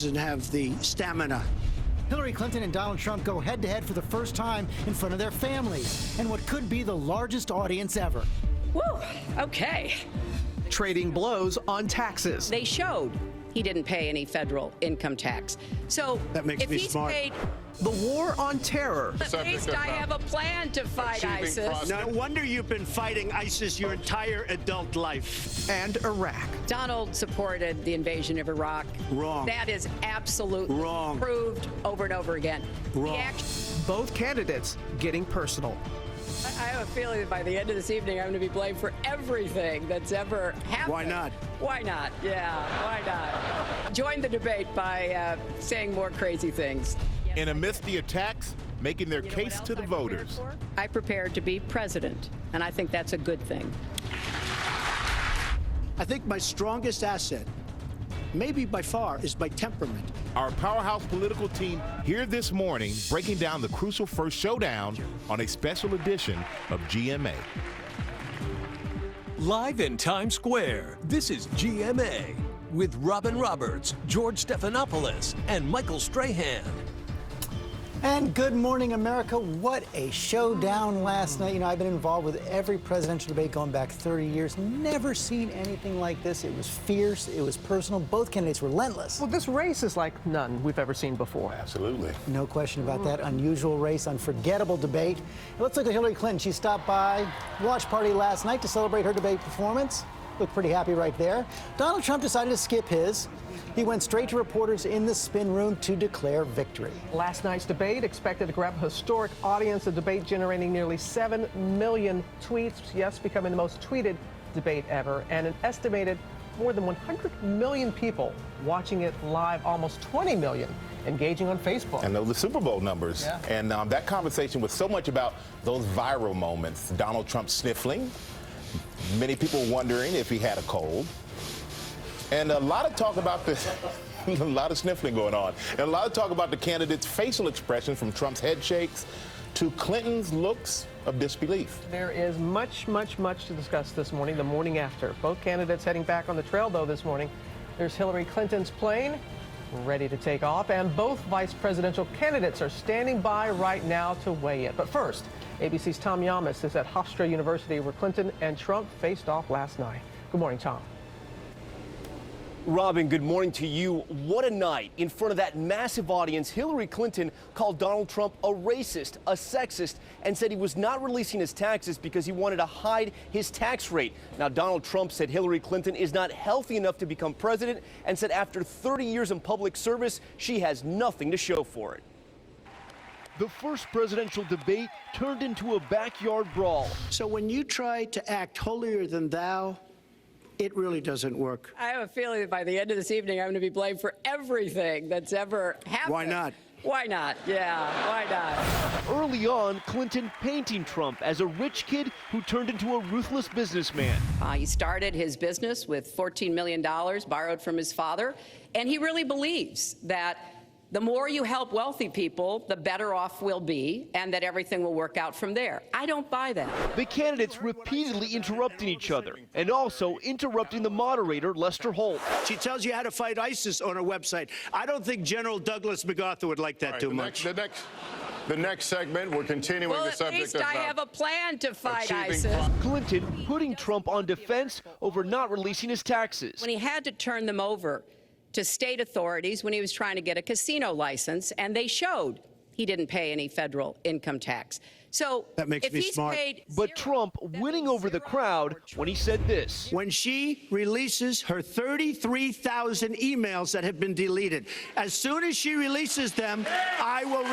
Doesn't have the stamina. Hillary Clinton and Donald Trump go head-to-head for the first time in front of their families and what could be the largest audience ever. Woo, okay. Trading blows on taxes. They showed he didn't pay any federal income tax. So That makes if me he's smart. paid, The war on terror. at least I have a plan to fight ISIS. No wonder you've been fighting ISIS your entire adult life. And Iraq. Donald supported the invasion of Iraq. Wrong. That is absolutely Wrong. proved over and over again. Wrong. Both candidates getting personal. I have a feeling that by the end of this evening, I'm going to be blamed for everything that's ever happened. Why not? Why not? Yeah, why not? Join the debate by saying more crazy things. And amidst the attacks, making their case to the voters. I prepared to be president, and I think that's a good thing. I think my strongest asset, maybe by far, is my temperament. Our powerhouse political team here this morning breaking down the crucial first showdown on a special edition of GMA. Live in Times Square, this is GMA with Robin Roberts, George Stephanopoulos, and Michael Strahan. And good morning, America. What a showdown last night. You know, I've been involved with every presidential debate going back 30 years. Never seen anything like this. It was fierce. It was personal. Both candidates relentless. Well, this race is like none we've ever seen before. Absolutely. No question about that. Unusual race, unforgettable debate. Let's look at Hillary Clinton. She stopped by watch party last night to celebrate her debate performance. Looked pretty happy right there. Donald Trump decided to skip his. He went straight to reporters in the spin room to declare victory. Last night's debate expected to grab a historic audience, a debate generating nearly 7 million tweets, yes, becoming the most tweeted debate ever, and an estimated more than 100 million people watching it live, almost 20 million engaging on Facebook. And those are the Super Bowl numbers. Yeah. And that conversation was so much about those viral moments. Donald Trump sniffling, many people wondering if he had a cold. And a lot of talk about this, a lot of sniffling going on. And a lot of talk about the candidates' facial expressions, from Trump's head shakes to Clinton's looks of disbelief. There is much, much, much to discuss this morning, the morning after. Both candidates heading back on the trail, though, this morning. There's Hillary Clinton's plane ready to take off, and both vice presidential candidates are standing by right now to weigh in. But first, ABC's Tom Yamas is at Hofstra University, where Clinton and Trump faced off last night. Good morning, Tom. Robin, good morning to you. What a night. In front of that massive audience, Hillary Clinton called Donald Trump a racist, a sexist, and said he was not releasing his taxes because he wanted to hide his tax rate. Now, Donald Trump said Hillary Clinton is not healthy enough to become president and said after 30 years in public service, she has nothing to show for it. The first presidential debate turned into a backyard brawl. So when you try to act holier than thou, it really doesn't work. I have a feeling that by the end of this evening, I'm going to be blamed for everything that's ever happened. Why not? Why not? Yeah, why not? Early on, Clinton painting Trump as a rich kid who turned into a ruthless businessman. He started his business with $14 million borrowed from his father, and he really believes that the more you help wealthy people, the better off we'll be, and that everything will work out from there. I don't buy that. The candidates repeatedly interrupting each other and also interrupting the moderator, Lester Holt. She tells you how to fight ISIS on her website. I don't think General Douglas MacArthur would like that too much. The next segment, we're continuing Well, the subject at least of I have a plan to fight ISIS. Clinton putting Trump on defense over not releasing his taxes. When he had to turn them over to state authorities when he was trying to get a casino license, and they showed he didn't pay any federal income tax. So That makes if me he's smart. paid But Trump winning over the crowd when he said this. When she releases her 33,000 emails that have been deleted, as soon as she releases them, I will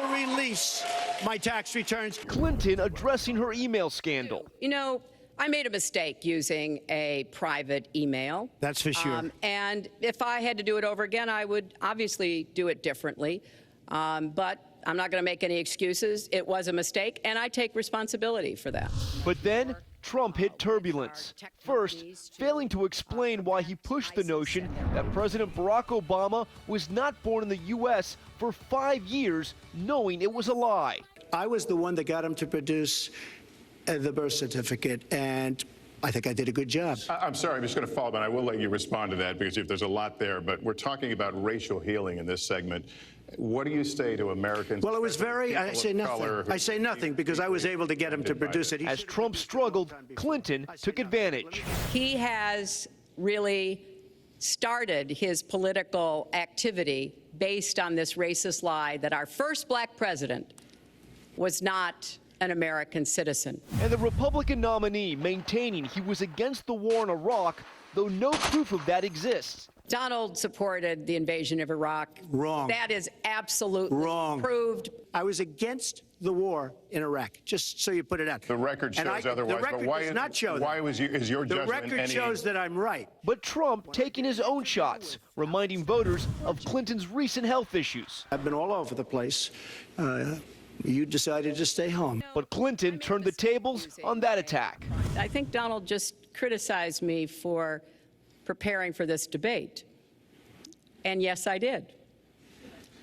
release my tax returns. Clinton addressing her email scandal. You know, I made a mistake using a private email. That's for sure. And if I had to do it over again, I would obviously do it differently. But I'm not going to make any excuses. It was a mistake, and I take responsibility for that. But then Trump hit turbulence. First, failing to explain why he pushed the notion that President Barack Obama was not born in the U.S. for 5 years, knowing it was a lie. I was the one that got him to produce the birth certificate, and I think I did a good job. I'm sorry, I'm just going to follow up, and I will let you respond to that because if there's a lot there. But we're talking about racial healing in this segment. What do you say to Americans? Well, it was very, I say nothing. I say nothing because I was able to get him to produce it. As Trump struggled, Clinton took advantage. He has really started his political activity based on this racist lie that our first black president was not an American citizen. And the Republican nominee maintaining he was against the war in Iraq, though no proof of that exists. Donald supported the invasion of Iraq. Wrong. That is absolutely wrong. Proved. I was against the war in Iraq, just so you put it out. The record shows otherwise. The record but why does not show that. Why is your the judgment record shows that I'm right. But Trump taking his own shots, reminding voters of Clinton's recent health issues. I've been all over the place. You decided to stay home. But Clinton turned the tables on that attack. I think Donald just criticized me for preparing for this debate. And yes, I did.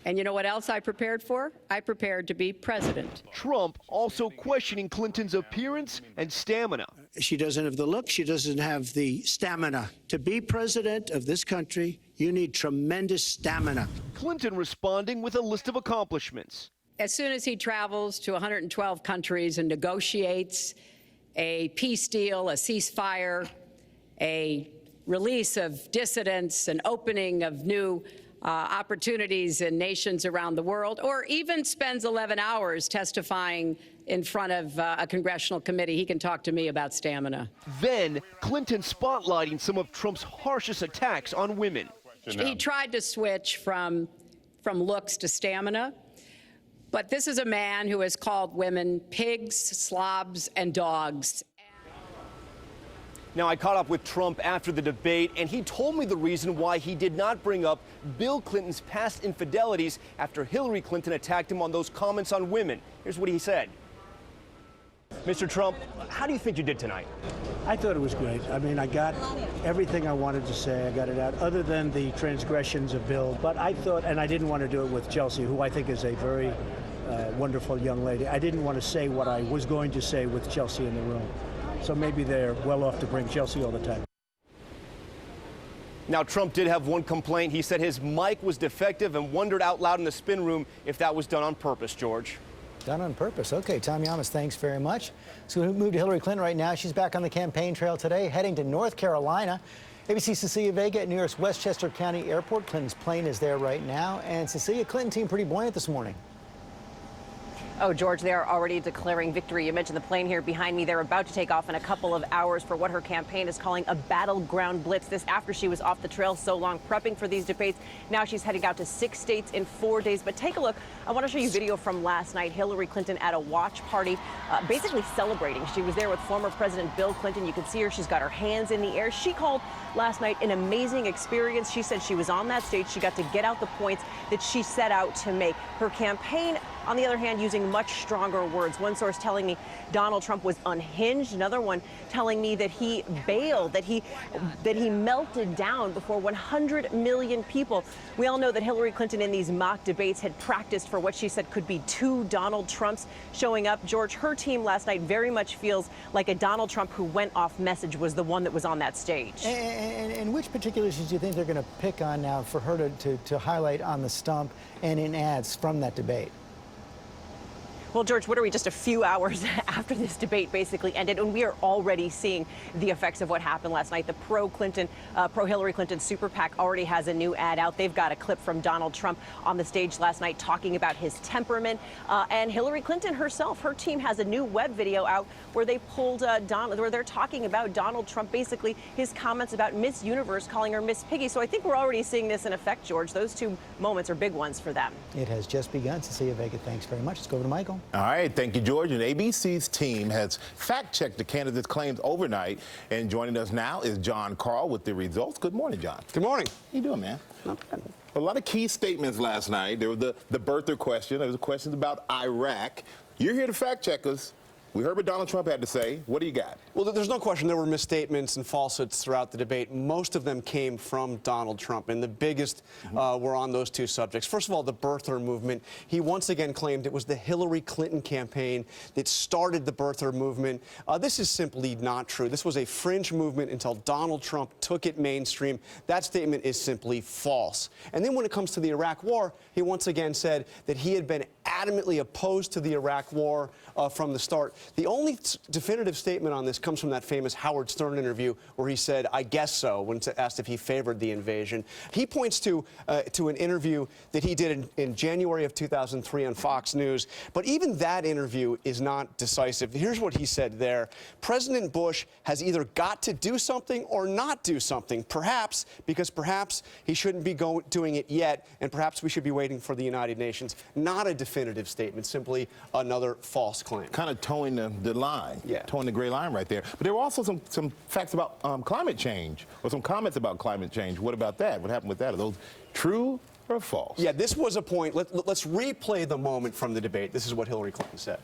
And you know what else I prepared for? I prepared to be president. Trump also questioning Clinton's appearance and stamina. She doesn't have the look. She doesn't have the stamina. To be president of this country, you need tremendous stamina. Clinton responding with a list of accomplishments. As soon as he travels to 112 countries and negotiates a peace deal, a ceasefire, a release of dissidents, an opening of new opportunities in nations around the world, or even spends 11 hours testifying in front of a congressional committee, he can talk to me about stamina. Then Clinton spotlighting some of Trump's harshest attacks on women. He tried to switch from looks to stamina. But this is a man who has called women pigs, slobs, and dogs. Now, I caught up with Trump after the debate, and he told me the reason why he did not bring up Bill Clinton's past infidelities after Hillary Clinton attacked him on those comments on women. Here's what he said. Mr. Trump, how do you think you did tonight? I thought it was great. I mean, I got everything I wanted to say. I got it out, other than the transgressions of Bill. But I thought, and I didn't want to do it with Chelsea, who I think is a very wonderful young lady. I didn't want to say what I was going to say with Chelsea in the room. So maybe they're well off to bring Chelsea all the time. Now, Trump did have one complaint. He said his mic was defective and wondered out loud in the spin room if that was done on purpose, George. Done on purpose. Okay, Tom Yamas, thanks very much. So we move to Hillary Clinton right now. She's back on the campaign trail today, heading to North Carolina. ABC's Cecilia Vega at New York's Westchester County Airport. Clinton's plane is there right now. And Cecilia, Clinton team pretty buoyant this morning. Oh, George, they are already declaring victory. You mentioned the plane here behind me. They're about to take off in a couple of hours for what her campaign is calling a battleground blitz. This after she was off the trail so long prepping for these debates. Now she's heading out to 6 states in 4 days. But take a look. I want to show you video from last night. Hillary Clinton at a watch party, basically celebrating. She was there with former President Bill Clinton. You can see her. She's got her hands in the air. She called last night an amazing experience. She said she was on that stage. She got to get out the points that she set out to make. Her campaign, on the other hand, using much stronger words. One source telling me Donald Trump was unhinged. Another one telling me that he bailed, that he melted down before 100 million people. We all know that Hillary Clinton in these mock debates had practiced for what she said could be 2 Donald Trumps showing up. George, her team last night very much feels like a Donald Trump who went off message was the one that was on that stage. And which particular issues do you think they're going to pick on now for her to highlight on the stump and in ads from that debate? Well, George, what are we just a few hours after this debate basically ended, and we are already seeing the effects of what happened last night. The pro-Hillary Clinton super PAC already has a new ad out. They've got a clip from Donald Trump on the stage last night talking about his temperament. And Hillary Clinton herself, her team has a new web video out where they pulled where they're talking about Donald Trump, basically his comments about Miss Universe, calling her Miss Piggy. So I think we're already seeing this in effect, George. Those 2 moments are big ones for them. It has just begun. Cecilia Vega, thanks very much. Let's go over to Michael. All right, thank you, George. And ABC's team has fact-checked the candidates' claims overnight. And joining us now is John Carl with the results. Good morning, John. Good morning. How you doing, man? A lot of key statements last night. There was the birther question. There was questions about Iraq. You're here to fact-check us. We heard what Donald Trump had to say. What do you got? Well, there's no question there were misstatements and falsehoods throughout the debate. Most of them came from Donald Trump, and the biggest were on those two subjects. First of all, the birther movement. He once again claimed it was the Hillary Clinton campaign that started the birther movement. This is simply not true. This was a fringe movement until Donald Trump took it mainstream. That statement is simply false. And then when it comes to the Iraq War, he once again said that he had been adamantly opposed to the Iraq War from the start. The only definitive statement on this comes from that famous Howard Stern interview where he said, "I guess so," when asked if he favored the invasion. He points to an interview that he did in January of 2003 on Fox News. But even that interview is not decisive. Here's what he said there. President Bush has either got to do something or not do something, perhaps because perhaps he shouldn't be doing it yet, and perhaps we should be waiting for the United Nations. Not a definitive statement, simply another false claim. Kind of towing the line, towing the gray line right there. But there were also some facts about climate change, or some comments about climate change. What about that? What happened with that? Are those true or false? Yeah, this was a point. Let's replay the moment from the debate. This is what Hillary Clinton said.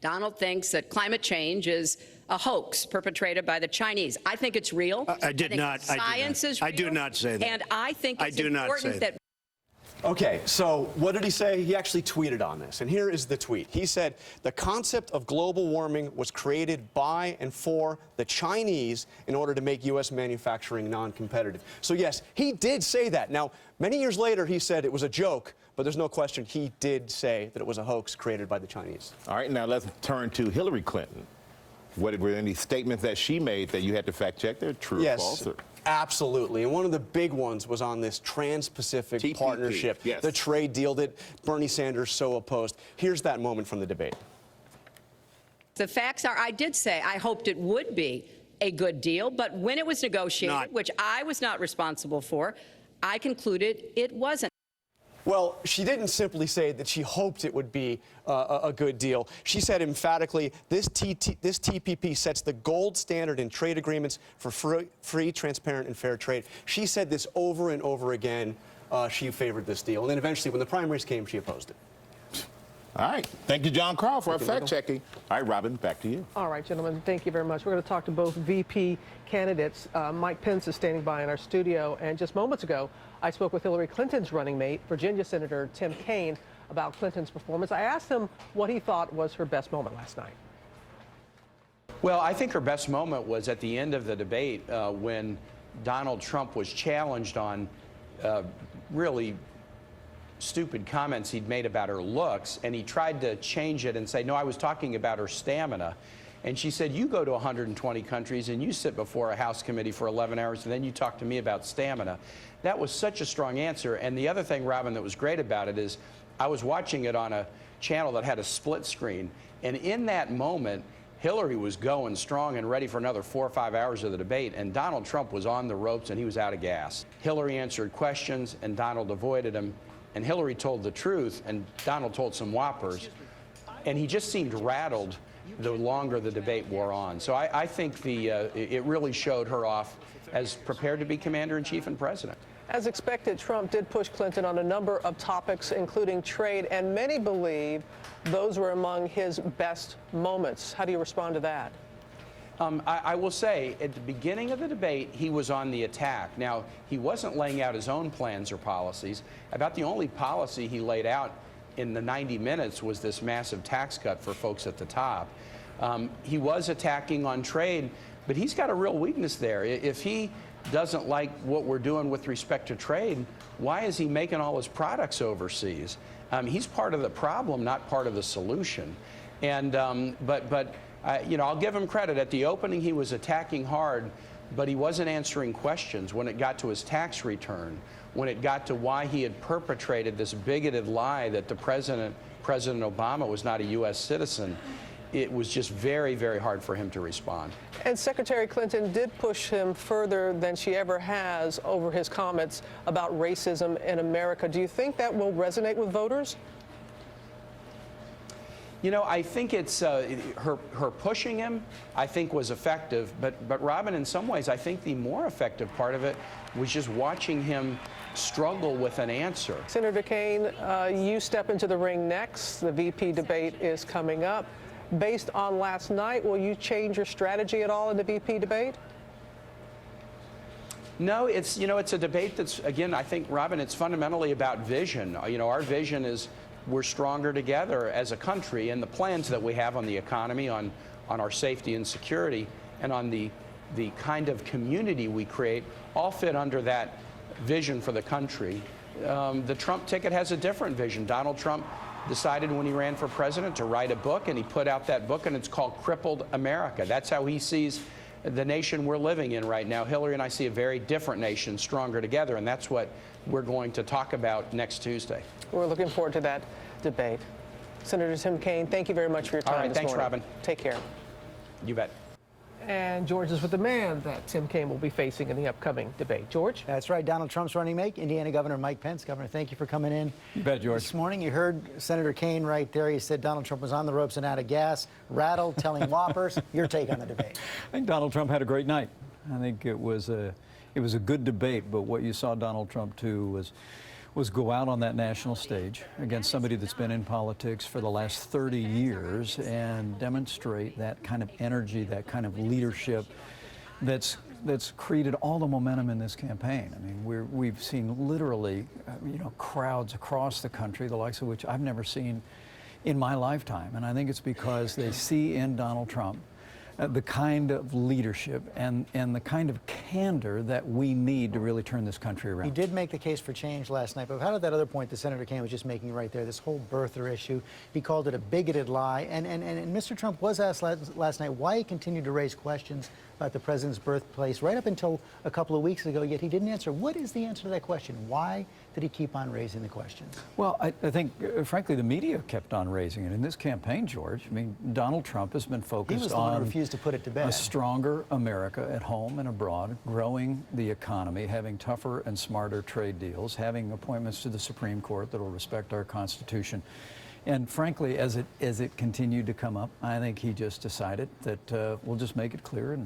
Donald thinks that climate change is a hoax perpetrated by the Chinese. I think it's real. I did not. Science is real. I do not say that. And I think it's I do not important say that. Okay, so what did he say? He actually tweeted on this, and here is the tweet. He said, the concept of global warming was created by and for the Chinese in order to make U.S. manufacturing non-competitive. So yes, he did say that. Now, many years later, he said it was a joke, but there's no question he did say that it was a hoax created by the Chinese. All right, now let's turn to Hillary Clinton. Were there any statements that she made that you had to fact check? They're true or false? Or? Absolutely. And one of the big ones was on this Trans-Pacific TPP, partnership, yes. the trade deal that Bernie Sanders so opposed. Here's that moment from the debate. The facts are, I did say I hoped it would be a good deal, but when it was negotiated, which I was not responsible for, I concluded it wasn't. Well, she didn't simply say that she hoped it would be a good deal. She said emphatically, this TPP sets the gold standard in trade agreements for free, transparent, and fair trade. She said this over and over again. She favored this deal. And then eventually, when the primaries came, she opposed it. All right. Thank you, John Carl, for our fact-checking. All right, Robin, back to you. All right, gentlemen, thank you very much. We're going to talk to both VP candidates. Mike Pence is standing by in our studio, and just moments ago, I spoke with Hillary Clinton's running mate, Virginia Senator Tim Kaine, about Clinton's performance. I asked him what he thought was her best moment last night. Well, I think her best moment was at the end of the debate when Donald Trump was challenged on really stupid comments he'd made about her looks, and he tried to change it and say, no, I was talking about her stamina. And she said, you go to 120 countries and you sit before a House committee for 11 hours and then you talk to me about stamina. That was such a strong answer. And the other thing, Robin, that was great about it is I was watching it on a channel that had a split screen. And in that moment, Hillary was going strong and ready for another 4 or 5 hours of the debate, and Donald Trump was on the ropes and he was out of gas. Hillary answered questions and Donald avoided them. And Hillary told the truth, and Donald told some whoppers. And he just seemed rattled the longer the debate wore on. So I think it really showed her off as prepared to be commander-in-chief and president. As expected, Trump did push Clinton on a number of topics, including trade, and many believe those were among his best moments. How do you respond to that? I will say, at the beginning of the debate, he was on the attack. Now, he wasn't laying out his own plans or policies. About the only policy he laid out in the 90 minutes was this massive tax cut for folks at the top. He was attacking on trade, but he's got a real weakness there. If he doesn't like what we're doing with respect to trade, why is he making all his products overseas? He's part of the problem, not part of the solution. And you know, I'll give him credit. At the opening, he was attacking hard, but he wasn't answering questions when it got to his tax return, when it got to why he had perpetrated this bigoted lie that the President Obama was not a U.S. citizen. It was just very, very hard for him to respond. And Secretary Clinton did push him further than she ever has over his comments about racism in America. Do you think that will resonate with voters? You know, I think it's her pushing him, I think, was effective. But Robin, in some ways, I think the more effective part of it was just watching him struggle with an answer. Senator Kaine, you step into the ring next. The VP debate is coming up. Based on last night, will you change your strategy at all in the VP debate? No, it's a debate that's, again, I think, Robin, it's fundamentally about vision. You know, our vision is we're stronger together as a country, and the plans that we have on the economy, on our safety and security, and on the kind of community we create all fit under that vision for the country. The Trump ticket has a different vision. Donald Trump decided when he ran for president to write a book, and he put out that book, and it's called Crippled America. That's how he sees the nation we're living in right now. Hillary and I see a very different nation, stronger together, and that's what we're going to talk about next Tuesday. We're looking forward to that debate. Senator Tim Kaine, thank you very much for your time. All right, this thanks, morning. Robin. Take care. You bet. And George is with the man that Tim Kaine will be facing in the upcoming debate. George? That's right. Donald Trump's running mate, Indiana Governor Mike Pence. Governor, thank you for coming in. You bet, George. This morning, you heard Senator Kaine right there. He said Donald Trump was on the ropes and out of gas, rattled, telling whoppers. Your take on the debate? I think Donald Trump had a great night. I think it was a good debate, but what you saw Donald Trump do was go out on that national stage against somebody that's been in politics for the last 30 years and demonstrate that kind of energy, that kind of leadership that's created all the momentum in this campaign. I mean, we've seen literally, crowds across the country, the likes of which I've never seen in my lifetime. And I think it's because they see in Donald Trump the kind of leadership and the kind of candor that we need to really turn this country around. He did make the case for change last night, but how did that other point that Senator Kaine was just making right there, this whole birther issue, he called it a bigoted lie, and Mr. Trump was asked last night why he continued to raise questions about the president's birthplace right up until a couple of weeks ago, yet he didn't answer. What is the answer to that question? Why did he keep on raising the questions? Well, I think, frankly, the media kept on raising it. In this campaign, George, I mean, Donald Trump has been focused he was the one on who refused to put it to bed. A stronger America at home and abroad, growing the economy, having tougher and smarter trade deals, having appointments to the Supreme Court that will respect our Constitution. And frankly, as it continued to come up, I think he just decided that we'll just make it clear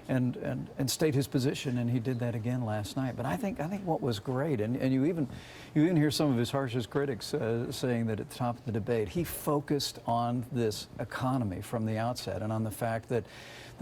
and state his position, and he did that again last night. But I think what was great, and you even hear some of his harshest critics saying that at the top of the debate, he focused on this economy from the outset and on the fact that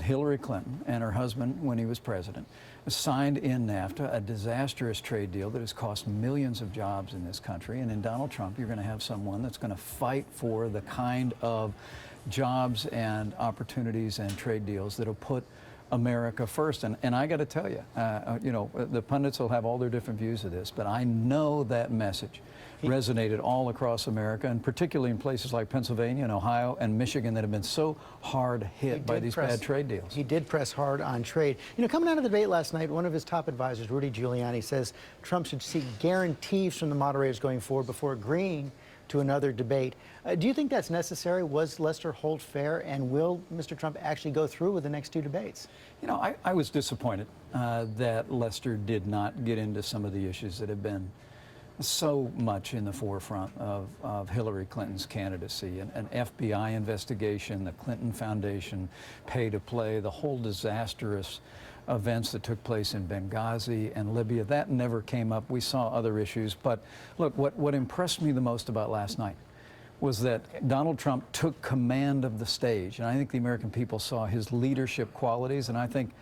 Hillary Clinton and her husband, when he was president, signed in NAFTA, a disastrous trade deal that has cost millions of jobs in this country. And in Donald Trump, you're going to have someone that's going to fight for the kind of jobs and opportunities and trade deals that will put America first. And I got to tell you, the pundits will have all their different views of this, but I know that message resonated all across America, and particularly in places like Pennsylvania and Ohio and Michigan that have been so hard hit by these bad trade deals. He did press hard on trade. Coming out of the debate last night, one of his top advisors, Rudy Giuliani, says Trump should seek guarantees from the moderators going forward before agreeing to another debate. Do you think that's necessary? Was Lester Holt fair? And will Mr. Trump actually go through with the next two debates? I was disappointed that Lester did not get into some of the issues that have been so much in the forefront of Hillary Clinton's candidacy. An FBI investigation, the Clinton Foundation, pay to play, the whole disastrous events that took place in Benghazi and Libya. That never came up. We saw other issues. But look, what impressed me the most about last night was that Donald Trump took command of the stage. And I think the American people saw his leadership qualities. And I think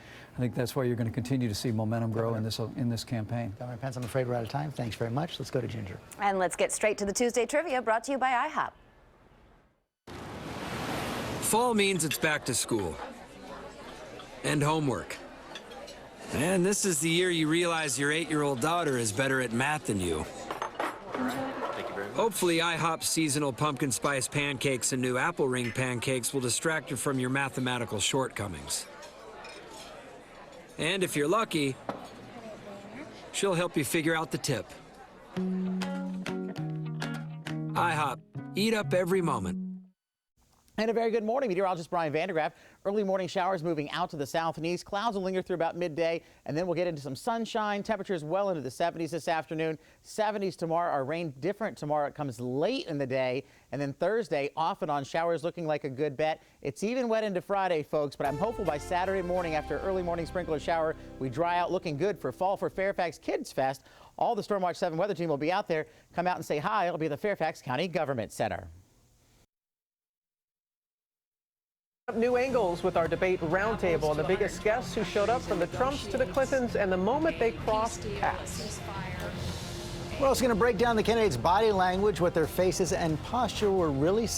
that's why you're going to continue to see momentum grow in this campaign. Governor Pence, I'm afraid we're out of time. Thanks very much. Let's go to Ginger. And let's get straight to the Tuesday Trivia, brought to you by IHOP. Fall means it's back to school and homework. And this is the year you realize your 8-year-old daughter is better at math than you. Hopefully, IHOP's seasonal pumpkin spice pancakes and new apple ring pancakes will distract her from your mathematical shortcomings. And if you're lucky, she'll help you figure out the tip. IHOP, eat up every moment. And a very good morning. Meteorologist Brian Vandergraff. Early morning showers moving out to the south and east. Clouds will linger through about midday, and then we'll get into some sunshine. Temperatures well into the 70s this afternoon. 70s tomorrow. Our rain different tomorrow. It comes late in the day, and then Thursday off and on showers looking like a good bet. It's even wet into Friday, folks, but I'm hopeful by Saturday morning after early morning sprinkler shower, we dry out looking good for fall for Fairfax Kids Fest. All the Stormwatch 7 weather team will be out there. Come out and say hi. It'll be the Fairfax County Government Center. New angles with our debate roundtable and the biggest guests who showed up from the Trumps to the Clintons and the moment they crossed paths. We're also going to break down the candidates' body language, what their faces and posture were really